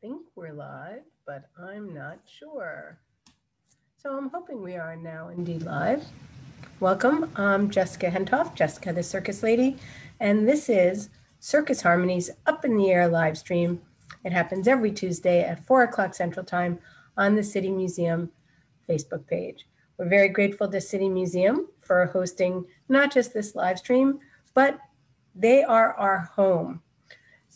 think we're live, but I'm not sure. So I'm hoping we are now indeed live. Welcome, I'm Jessica Hentoff, Jessica the Circus Lady, and this is Circus Harmony's Up in the Air live stream. It happens every Tuesday at 4 o'clock Central Time on the City Museum Facebook page. We're very grateful to City Museum for hosting not just this live stream, but they are our home.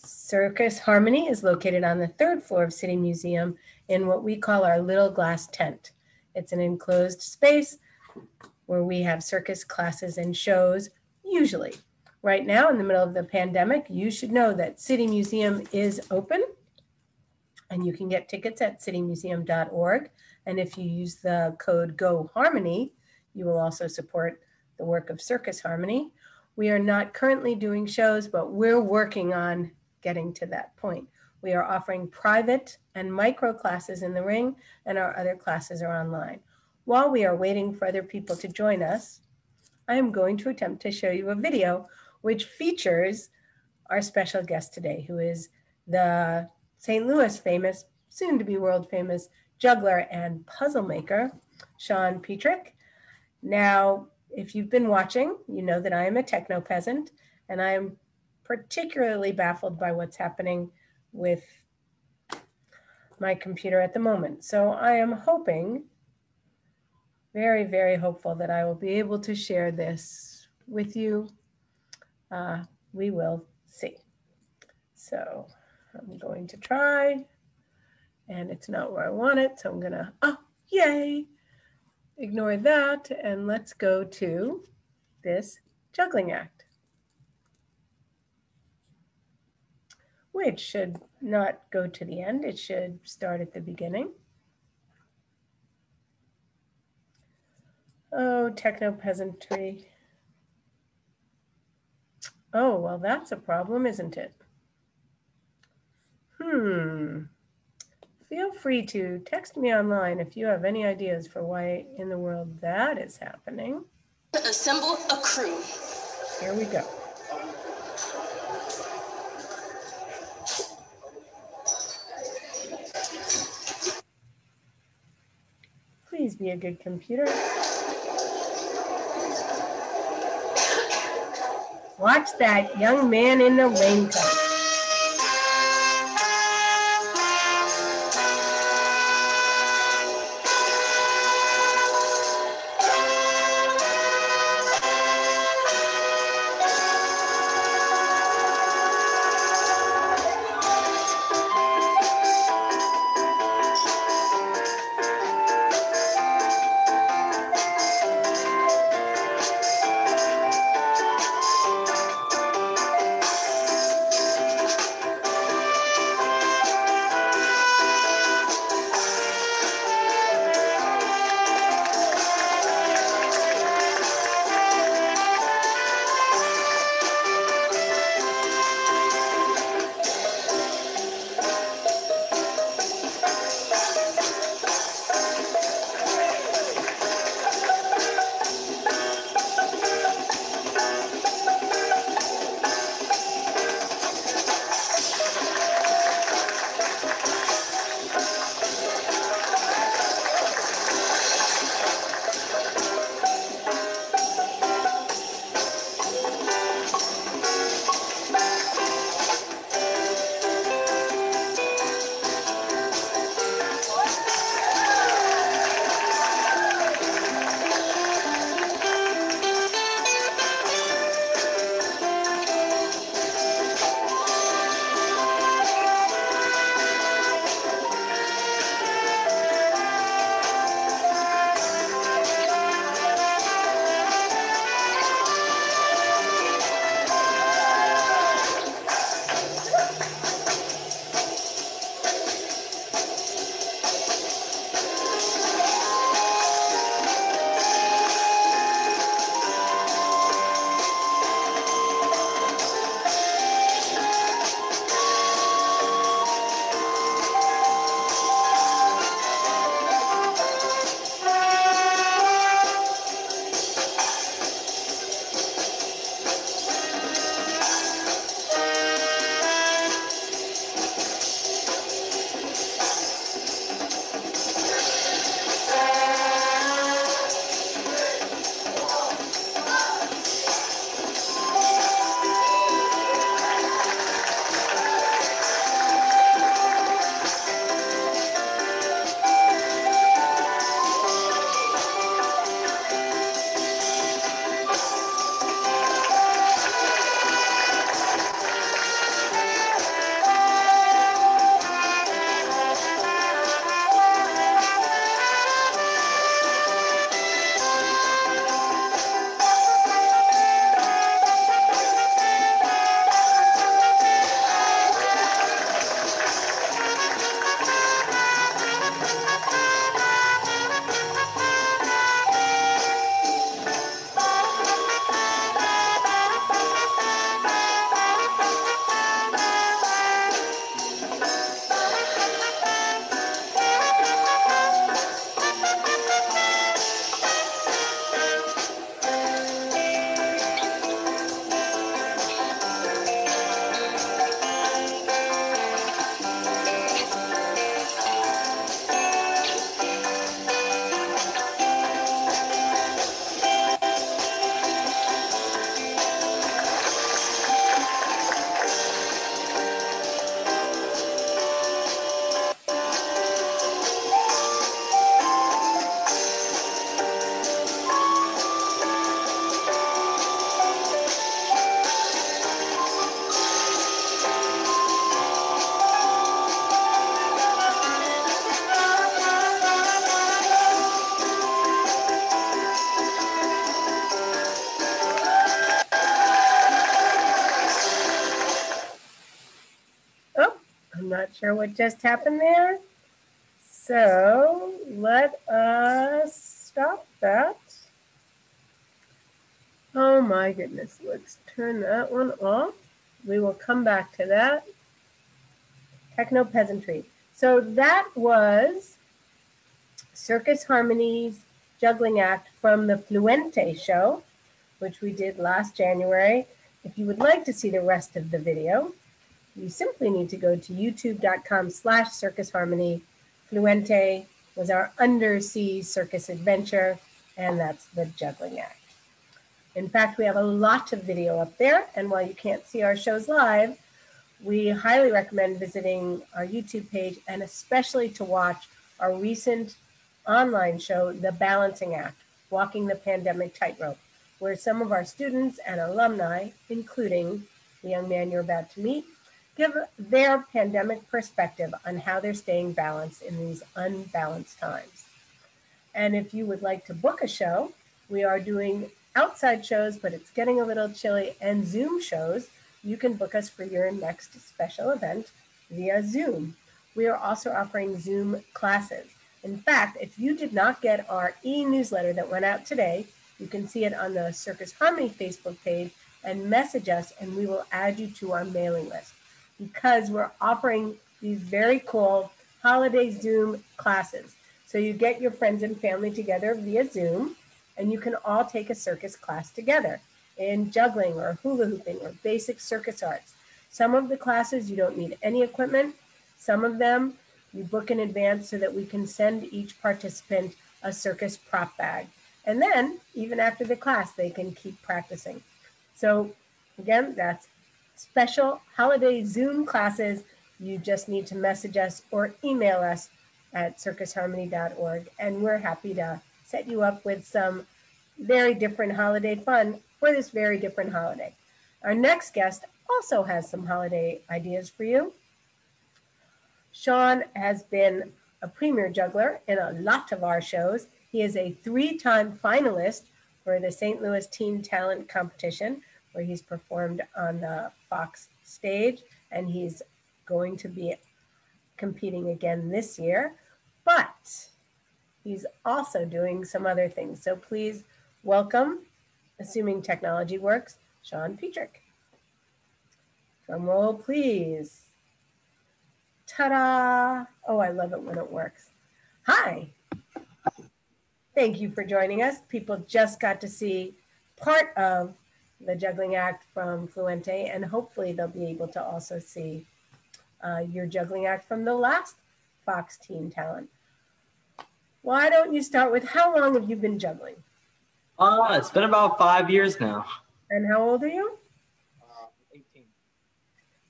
Circus Harmony is located on the third floor of City Museum in what we call our little glass tent. It's an enclosed space where we have circus classes and shows, usually. Right now, in the middle of the pandemic, you should know that City Museum is open, and you can get tickets at citymuseum.org. And if you use the code GOHARMONY, you will also support the work of Circus Harmony. We are not currently doing shows, but we're working on getting to that point. We are offering private and micro classes in the ring, and our other classes are online. While we are waiting for other people to join us, I am going to attempt to show you a video which features our special guest today, who is the St. Louis famous, soon to be world famous, juggler and puzzle maker, Sean Petrick. Now, if you've been watching, you know that I am a techno peasant, and I am particularly baffled by what's happening with my computer at the moment. So I am hoping, very, very hopeful that I will be able to share this with you. We will see. So I'm going to try, and it's not where I want it. So I'm gonna, oh, yay. Ignore that, and let's go to this juggling act, which should not go to the end. It should start at the beginning. Oh, techno peasantry. Oh, well, that's a problem, isn't it? Feel free to text me online if you have any ideas for why in the world that is happening. Assemble a crew. Here we go. Please be a good computer. Watch that young man in the raincoat. not sure what just happened there. So let us stop that. Oh my goodness, let's turn that one off. We will come back to that. Techno Peasantry. So that was Circus Harmony's juggling act from the Fluente show, which we did last January. If you would like to see the rest of the video, you simply need to go to youtube.com/Circus Harmony. Fluente was our undersea circus adventure, and that's the juggling act. In fact, we have a lot of video up there, and while you can't see our shows live, we highly recommend visiting our YouTube page, and especially to watch our recent online show, The Balancing Act, Walking the Pandemic Tightrope, where some of our students and alumni, including the young man you're about to meet, give their pandemic perspective on how they're staying balanced in these unbalanced times. And if you would like to book a show, we are doing outside shows, but it's getting a little chilly, and Zoom shows. You can book us for your next special event via Zoom. We are also offering Zoom classes. In fact, if you did not get our e-newsletter that went out today, you can see it on the Circus Harmony Facebook page and message us, and we will add you to our mailing list, because we're offering these very cool holiday Zoom classes. So you get your friends and family together via Zoom, and you can all take a circus class together in juggling or hula hooping or basic circus arts. Some of the classes you don't need any equipment. Some of them you book in advance so that we can send each participant a circus prop bag. And then, even after the class, they can keep practicing. So again, that's special holiday Zoom classes. You just need to message us or email us at circusharmony.org, and we're happy to set you up with some very different holiday fun for this very different holiday. Our next guest also has some holiday ideas for you. Sean has been a premier juggler in a lot of our shows. He is a 3-time finalist for the St. Louis Teen Talent Competition, where he's performed on the Fox stage, and he's going to be competing again this year. But he's also doing some other things. So please welcome, assuming technology works, Sean Petrick. Drum roll, please. Ta-da! Oh, I love it when it works. Hi. Thank you for joining us. People just got to see part of the juggling act from Fluente, and hopefully they'll be able to also see your juggling act from the last Fox Teen Talent. Why don't you start with, how long have you been juggling? It's been about 5 years now. And how old are you? 18.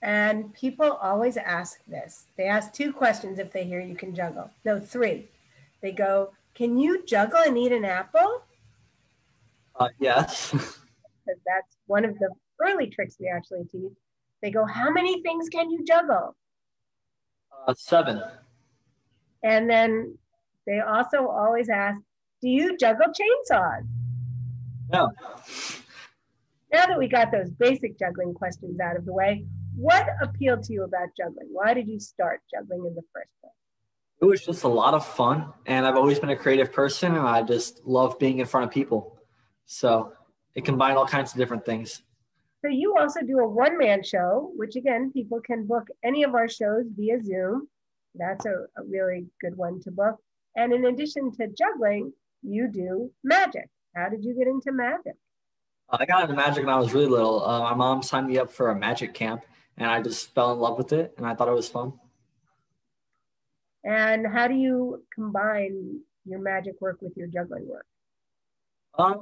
And people always ask this. They ask 2 questions if they hear you can juggle. No, 3. They go, can you juggle and eat an apple? Yes. Because that's one of the early tricks we actually teach. They go, how many things can you juggle? 7. And then they also always ask, do you juggle chainsaws? No. Now that we got those basic juggling questions out of the way, what appealed to you about juggling? Why did you start juggling in the first place? It was just a lot of fun, and I've always been a creative person, and I just love being in front of people. So it combined all kinds of different things. So you also do a one-man show, which again, people can book any of our shows via Zoom. That's a really good one to book. And in addition to juggling, you do magic. How did you get into magic? I got into magic when I was really little. My mom signed me up for a magic camp, and I just fell in love with it, and I thought it was fun. And how do you combine your magic work with your juggling work? I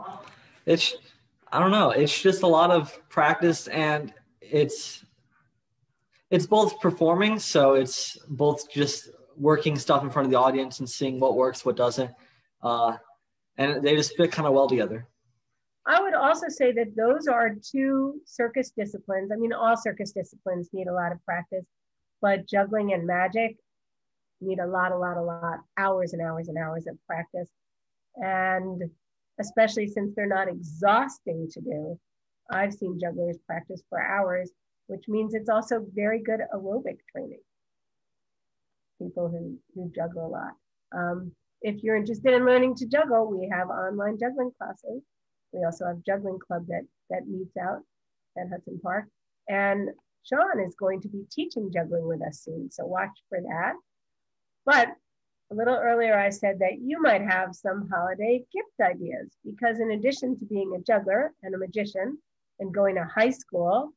don't know. It's just a lot of practice, and it's both performing. So it's both just working stuff in front of the audience and seeing what works, what doesn't. And they just fit kind of well together. I would also say that those are 2 circus disciplines. I mean, all circus disciplines need a lot of practice, but juggling and magic need a lot, hours and hours and hours of practice. And especially since they're not exhausting to do, I've seen jugglers practice for hours, which means it's also very good aerobic training. people who juggle a lot. If you're interested in learning to juggle, we have online juggling classes. We also have juggling club that meets out at Hudson Park. And Sean is going to be teaching juggling with us soon, so watch for that. But a little earlier, I said that you might have some holiday gift ideas, because in addition to being a juggler and a magician and going to high school,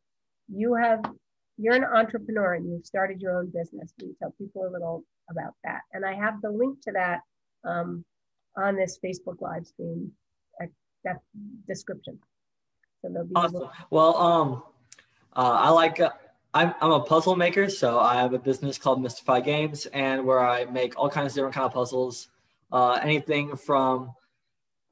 you're an entrepreneur and you've started your own business. Will you tell people a little about that? And I have the link to that on this Facebook live stream, that description. So they'll be awesome. Well, I'm a puzzle maker, so I have a business called Defy Games, and where I make all kinds of different kind of puzzles, anything from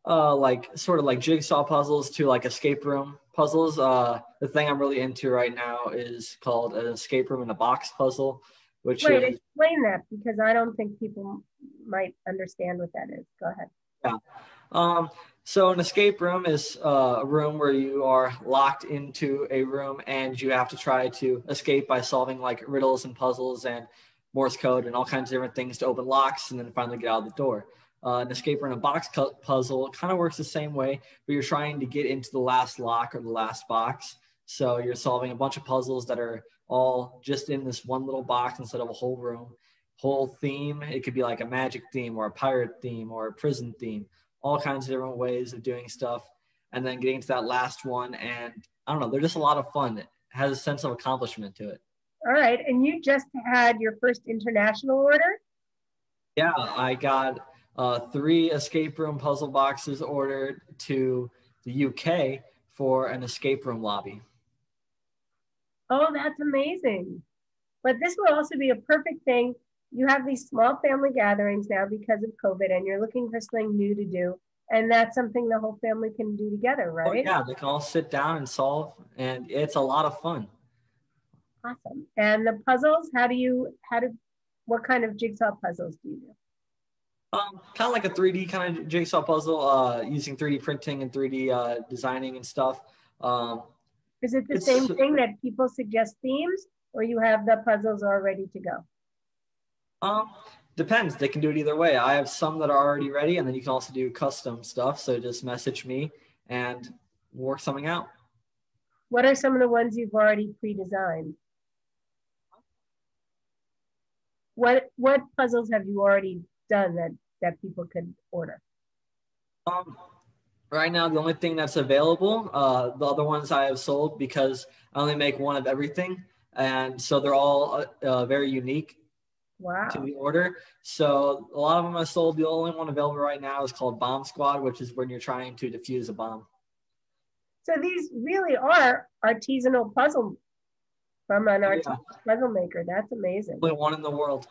like sort of like jigsaw puzzles to like escape room puzzles. The thing I'm really into right now is called an escape room in a box puzzle, which explain that, because I don't think people might understand what that is. Go ahead. Yeah. So an escape room is a room where you are locked into a room and you have to try to escape by solving like riddles and puzzles and Morse code and all kinds of different things to open locks and then finally get out the door. An escape room in a box puzzle kind of works the same way, but you're trying to get into the last lock or the last box. So you're solving a bunch of puzzles that are all just in this one little box instead of a whole room, whole theme. It could be like a magic theme or a pirate theme or a prison theme, all kinds of different ways of doing stuff. And then getting to that last one. And I don't know, they're just a lot of fun. It has a sense of accomplishment to it. All right. And you just had your first international order? Yeah, I got 3 escape room puzzle boxes ordered to the UK for an escape room lobby. Oh, that's amazing. But this will also be a perfect thing. You have these small family gatherings now because of COVID, and you're looking for something new to do. And that's something the whole family can do together, right? Oh, yeah, they can all sit down and solve, and it's a lot of fun. Awesome. And the puzzles, what kind of jigsaw puzzles do you do? Kind of like a 3D kind of jigsaw puzzle, using 3D printing and 3D designing and stuff. Is it the same thing that people suggest themes, or you have the puzzles all ready to go? Depends. They can do it either way. I have some that are already ready, and then you can also do custom stuff. So just message me and work something out. What are some of the ones you've already pre-designed? What puzzles have you already done that people could order? Right now, the only thing that's available, the other ones I have sold because I only make one of everything. And so they're all very unique. Wow. To the order. So a lot of them are sold. The only one available right now is called Bomb Squad, which is when you're trying to defuse a bomb. So these really are artisanal puzzle from an artisanal puzzle maker. That's amazing. Only one in the world.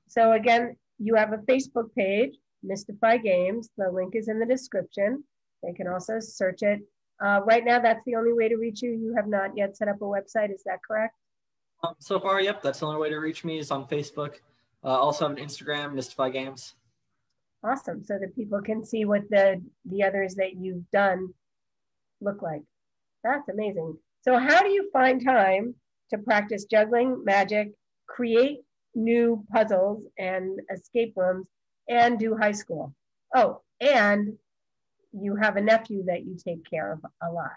So again, you have a Facebook page, Defy Games. The link is in the description. They can also search it. Right now, that's the only way to reach you. You have not yet set up a website. Is that correct? So far, yep. That's the only way to reach me is on Facebook. Also have an Instagram, Defy Games. Awesome. So that people can see what the others that you've done look like. That's amazing. So how do you find time to practice juggling, magic, create new puzzles and escape rooms, and do high school? Oh, and you have a nephew that you take care of a lot.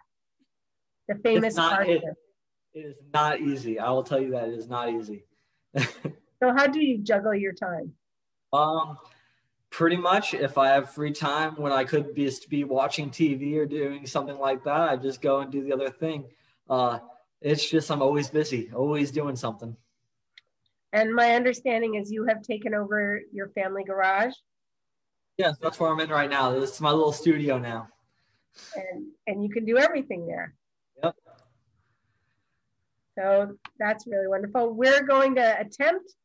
The famous Arthur. It is not easy. I will tell you that it is not easy. So how do you juggle your time? Pretty much if I have free time when I could be watching TV or doing something like that, I just go and do the other thing. It's just I'm always busy, always doing something. And my understanding is you have taken over your family garage? Yes, that's where I'm in right now. This is my little studio now. And you can do everything there. Yep. So that's really wonderful. We're going to attempt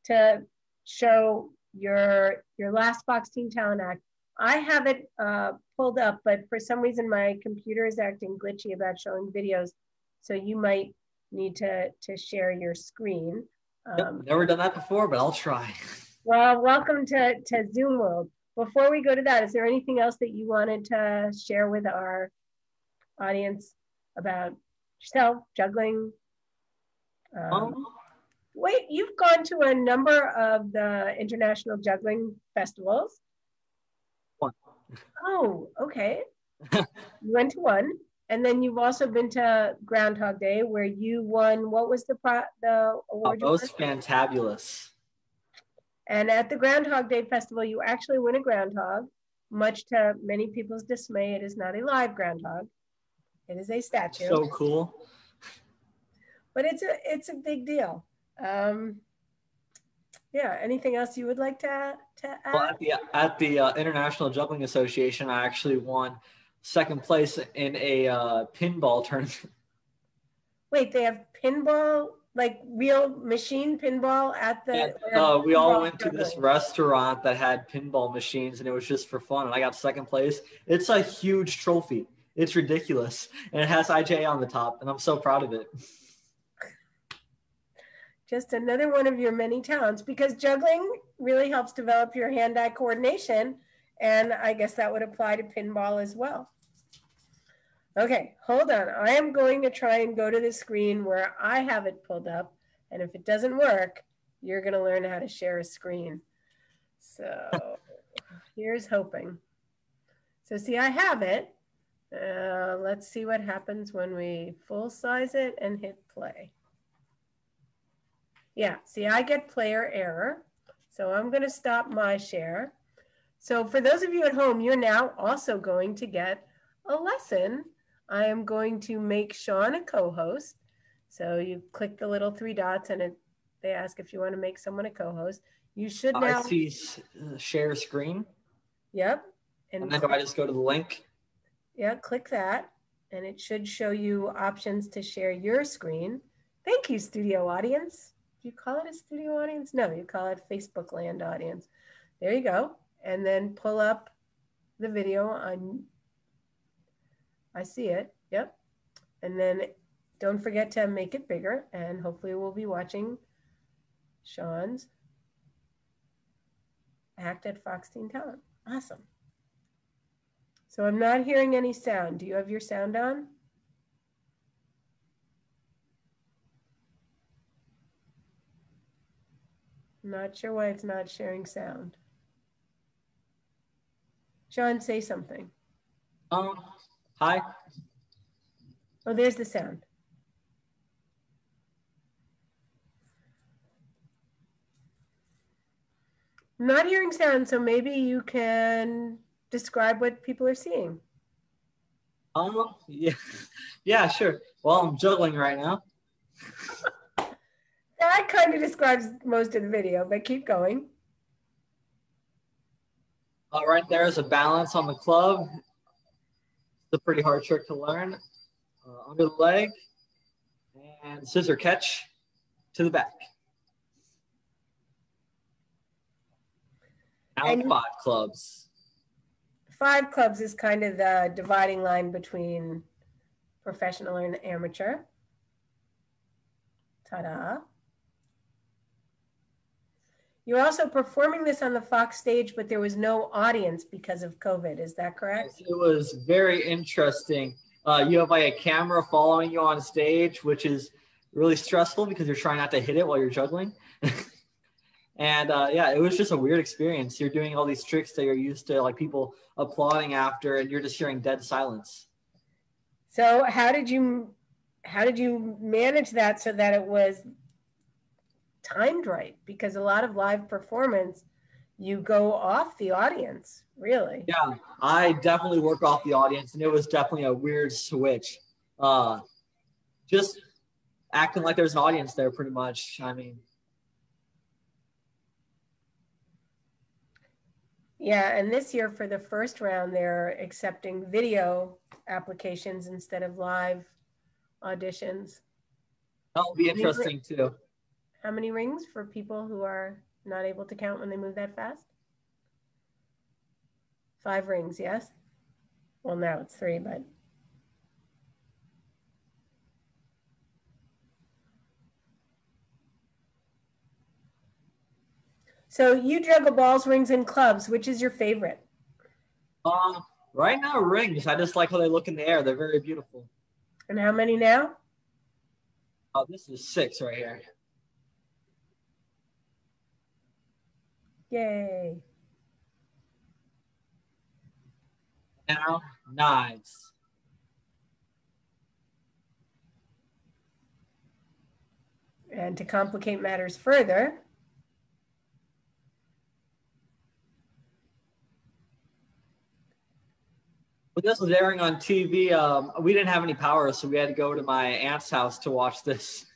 to show your last Fox Teen Talent Act. I have it pulled up, but for some reason my computer is acting glitchy about showing videos. So you might need to share your screen. Yep, never done that before, but I'll try. Well, welcome to Zoom World. Before we go to that, is there anything else that you wanted to share with our audience about yourself, juggling? Wait, you've gone to a number of the international juggling festivals. One. Oh, okay. You went to one, and then you've also been to Groundhog Day, where you won. What was the award you won? Most fantabulous. And at the Groundhog Day festival, you actually win a groundhog. Much to many people's dismay, it is not a live groundhog. It is a statue. So cool. But it's a big deal. Yeah. Anything else you would like to add? Well, at the International Juggling Association, I actually won second place in a pinball tournament. Wait, they have pinball, like real machine pinball at the. We all went to this restaurant that had pinball machines, and it was just for fun. And I got second place. It's a huge trophy. It's ridiculous, and it has IJA on the top, and I'm so proud of it. Just another one of your many talents, because juggling really helps develop your hand-eye coordination, and I guess that would apply to pinball as well. Okay, hold on. I am going to try and go to the screen where I have it pulled up, and if it doesn't work, you're going to learn how to share a screen. So here's hoping. So see, I have it. Let's see what happens when we full size it and hit play. Yeah, see, I get player error. So I'm going to stop my share. So for those of you at home, you're now also going to get a lesson. I am going to make Sean a co-host. So you click the little three dots and they ask if you want to make someone a co-host. You should now. I see share screen. Yep. And then do I just go to the link? Yeah, click that. And it should show you options to share your screen. Thank you, studio audience. Do you call it a studio audience? No, you call it Facebook land audience. There you go. And then pull up the video on, I see it, yep. And then don't forget to make it bigger, and hopefully we'll be watching Sean's act at Fox Teen Talent. Awesome. So I'm not hearing any sound. Do you have your sound on? Not sure why it's not sharing sound. Sean, say something. Hi. Oh, there's the sound. I'm not hearing sound, so maybe you can describe what people are seeing. Yeah, sure. Well, I'm juggling right now. That kind of describes most of the video, but keep going. Right there is a balance on the club. It's a pretty hard trick to learn. Under the leg and scissor catch to the back. Now 5 clubs. 5 clubs is kind of the dividing line between professional and amateur. Ta-da. You're also performing this on the Fox stage, but there was no audience because of COVID. Is that correct? It was very interesting. You have like a camera following you on stage, which is really stressful because you're trying not to hit it while you're juggling. And yeah, it was just a weird experience. You're doing all these tricks that you're used to, like people applauding after, and you're just hearing dead silence. So how did you manage that so that it was timed right? Because a lot of live performance, you go off the audience, really. Yeah, I definitely work off the audience, and it was definitely a weird switch. Just acting like there's an audience there, pretty much. I mean. Yeah, and this year for the first round, they're accepting video applications instead of live auditions. That'll be interesting too. How many rings for people who are not able to count when they move that fast? 5 rings, yes? Well, now it's 3, but. So you juggle balls, rings, and clubs. Which is your favorite? Right now, rings. I just like how they look in the air. They're very beautiful. And how many now? This is 6 right here. Yay. Now, knives. And to complicate matters further, when this was airing on TV, we didn't have any power, so we had to go to my aunt's house to watch this.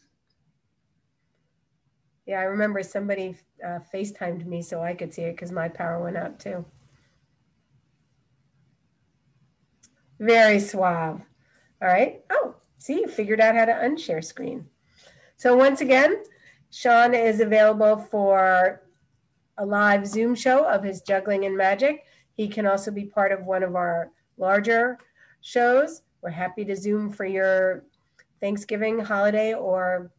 yeah, I remember somebody FaceTimed me so I could see it because my power went out too. Very suave. All right. Oh, see, you figured out how to unshare screen. So once again, Sean is available for a live Zoom show of his juggling and magic. He can also be part of one of our larger shows. We're happy to Zoom for your Thanksgiving holiday or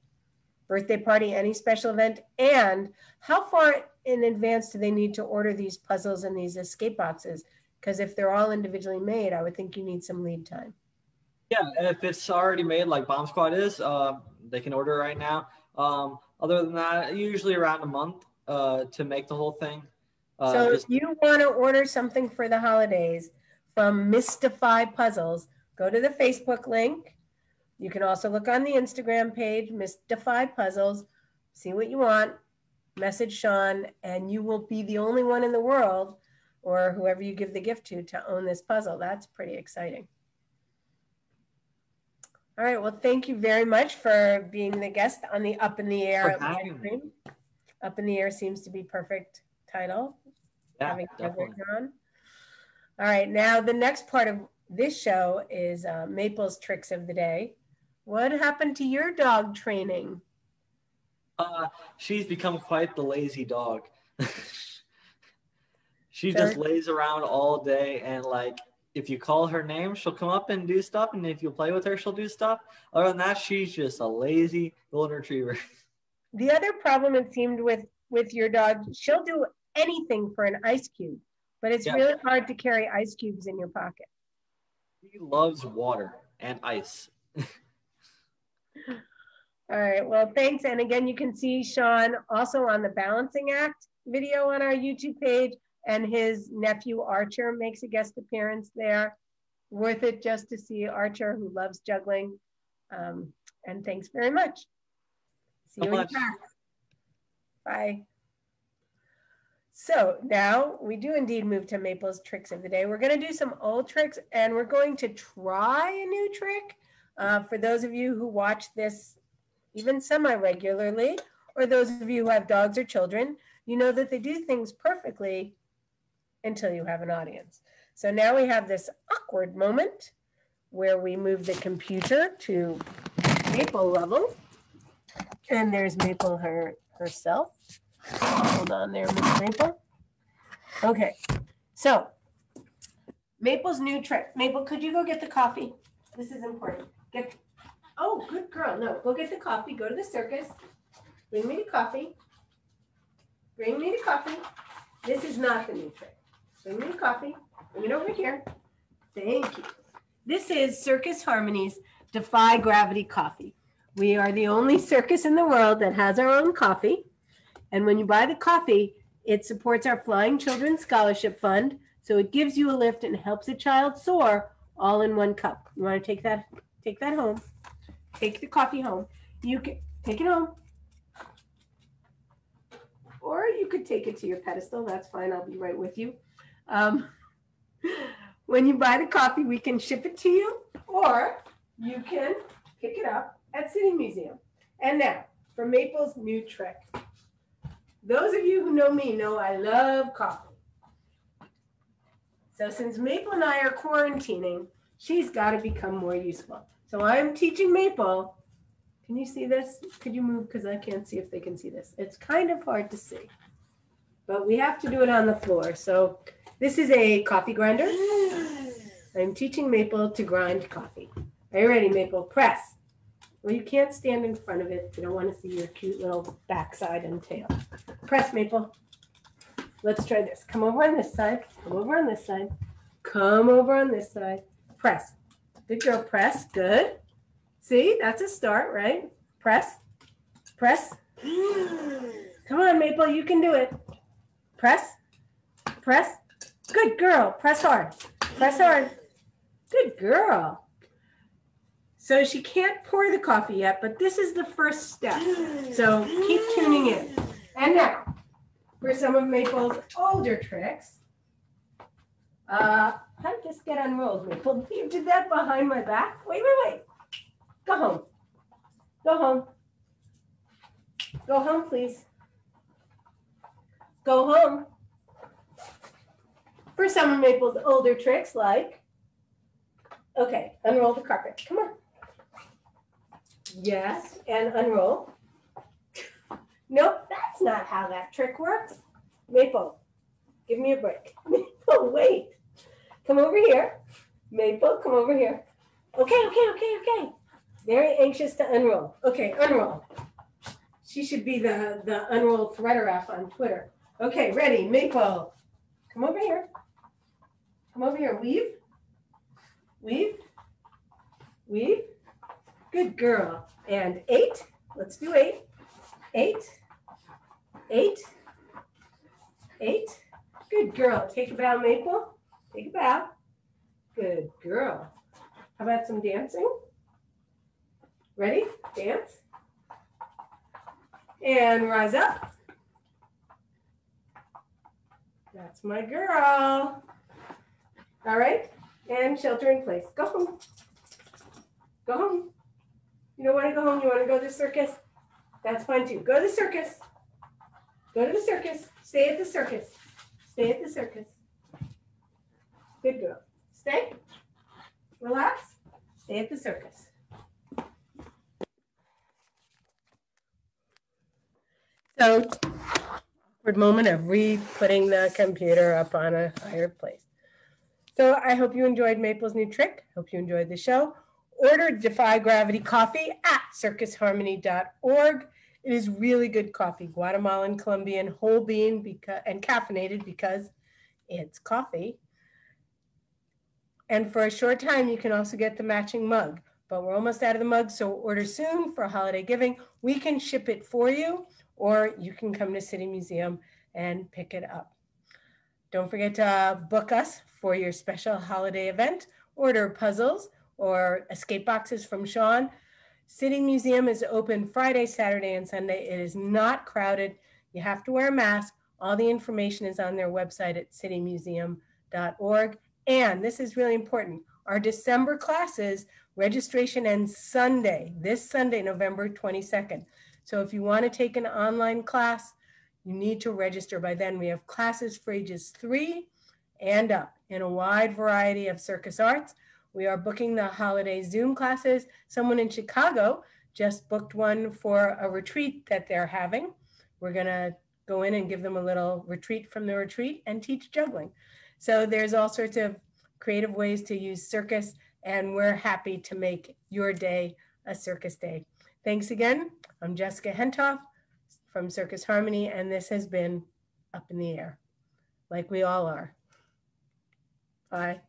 birthday party, any special event. And how far in advance do they need to order these puzzles and these escape boxes? Because if they're all individually made, I would think you need some lead time. Yeah, if it's already made like Bomb Squad is, they can order right now. Other than that, usually around a month to make the whole thing. So if you want to order something for the holidays from Mystify Puzzles, go to the Facebook link. You can also look on the Instagram page, Mystify Puzzles, see what you want, message Sean, and you will be the only one in the world, or whoever you give the gift to own this puzzle. That's pretty exciting. All right, well, thank you very much for being the guest on the Up in the Air. Up in the Air seems to be perfect title. Yeah, definitely. All right, now the next part of this show is Maple's Tricks of the Day. What happened to your dog training? She's become quite the lazy dog. She just lays around all day, and like if you call her name, she'll come up and do stuff, and if you play with her, she'll do stuff. Other than that, she's just a lazy golden retriever. The other problem, it seemed, with your dog, she'll do anything for an ice cube, but it's really hard to carry ice cubes in your pocket. She loves water and ice. All right, well, thanks. And again, you can see Sean also on the Balancing Act video on our YouTube page, and his nephew Archer makes a guest appearance there. Worth it just to see Archer, who loves juggling. And thanks very much. See you in class. Bye. So now we do indeed move to Maple's Tricks of the Day. We're going to do some old tricks, and we're going to try a new trick. For those of you who watch this even semi-regularly, or those of you who have dogs or children, you know that they do things perfectly until you have an audience. So now we have this awkward moment where we move the computer to Maple level. And there's Maple herself. Hold on there, Miss Maple. Okay, so Maple's new trick. Maple, could you go get the coffee? This is important. Oh, good girl. No, go get the coffee. Go to the circus. Bring me the coffee. Bring me the coffee. This is not the new trick. Bring me the coffee. Bring it over here. Thank you. This is Circus Harmony's Defy Gravity Coffee. We are the only circus in the world that has our own coffee. And when you buy the coffee, it supports our Flying Children Scholarship Fund. So it gives you a lift and helps a child soar all in one cup. You want to take that home. Take the coffee home. You can take it home. Or you could take it to your pedestal. That's fine. I'll be right with you. When you buy the coffee, we can ship it to you, or you can pick it up at City Museum. And now for Maple's new trick. Those of you who know me know I love coffee. So since Maple and I are quarantining, she's got to become more useful. So I'm teaching Maple. Can you see this? Could you move? Because I can't see if they can see this. It's kind of hard to see. But we have to do it on the floor. So this is a coffee grinder. I'm teaching Maple to grind coffee. Are you ready, Maple? Press. Well, you can't stand in front of it. You don't want to see your cute little backside and tail. Press, Maple. Let's try this. Come over on this side. Come over on this side. Come over on this side. Press. Good girl. Press. Good. See, that's a start, right? Press. Press. Come on, Maple. You can do it. Press, press. Good girl. Press hard. Press hard. Good girl. So she can't pour the coffee yet, but this is the first step. So keep tuning in. And now, for some of Maple's older tricks, how did this get unrolled, Maple? You did that behind my back? Wait. Go home. Go home. Go home, please. Go home. For some of Maple's older tricks, like, okay, unroll the carpet. Come on. Yes, and unroll. Nope, that's not how that trick works. Maple, give me a break. Maple, wait. Come over here. Maple, come over here. Okay. Very anxious to unroll. Okay, unroll. She should be the unroll threader app on Twitter. Okay, ready, Maple. Come over here. Come over here. Weave. Weave. Weave. Good girl. And 8. Let's do 8. 8. 8. 8. Good girl. Take a bow, Maple. Take a bow. Good girl. How about some dancing? Ready? Dance. And rise up. That's my girl. All right. And shelter in place. Go home. Go home. You don't want to go home. You want to go to the circus? That's fine too. Go to the circus. Go to the circus. Stay at the circus. Stay at the circus. Good girl. Stay. Relax. Stay at the circus. So, awkward moment of re-putting the computer up on a higher place. So I hope you enjoyed Maple's new trick. Hope you enjoyed the show. Order Defy Gravity coffee at circusharmony.org. It is really good coffee, Guatemalan, Colombian, whole bean and caffeinated because it's coffee. And for a short time, you can also get the matching mug. But we're almost out of the mug, so order soon for holiday giving. We can ship it for you, or you can come to City Museum and pick it up. Don't forget to book us for your special holiday event. Order puzzles or escape boxes from Sean. City Museum is open Friday, Saturday, and Sunday. It is not crowded. You have to wear a mask. All the information is on their website at citymuseum.org. And this is really important. Our December classes, registration ends Sunday, this Sunday, November 22nd. So if you want to take an online class, you need to register by then. We have classes for ages 3 and up in a wide variety of circus arts. We are booking the holiday Zoom classes. Someone in Chicago just booked one for a retreat that they're having. We're going to go in and give them a little retreat from the retreat and teach juggling. So there's all sorts of creative ways to use circus, and we're happy to make your day a circus day. Thanks again. I'm Jessica Hentoff from Circus Harmony, and this has been Up in the Air, like we all are. Bye.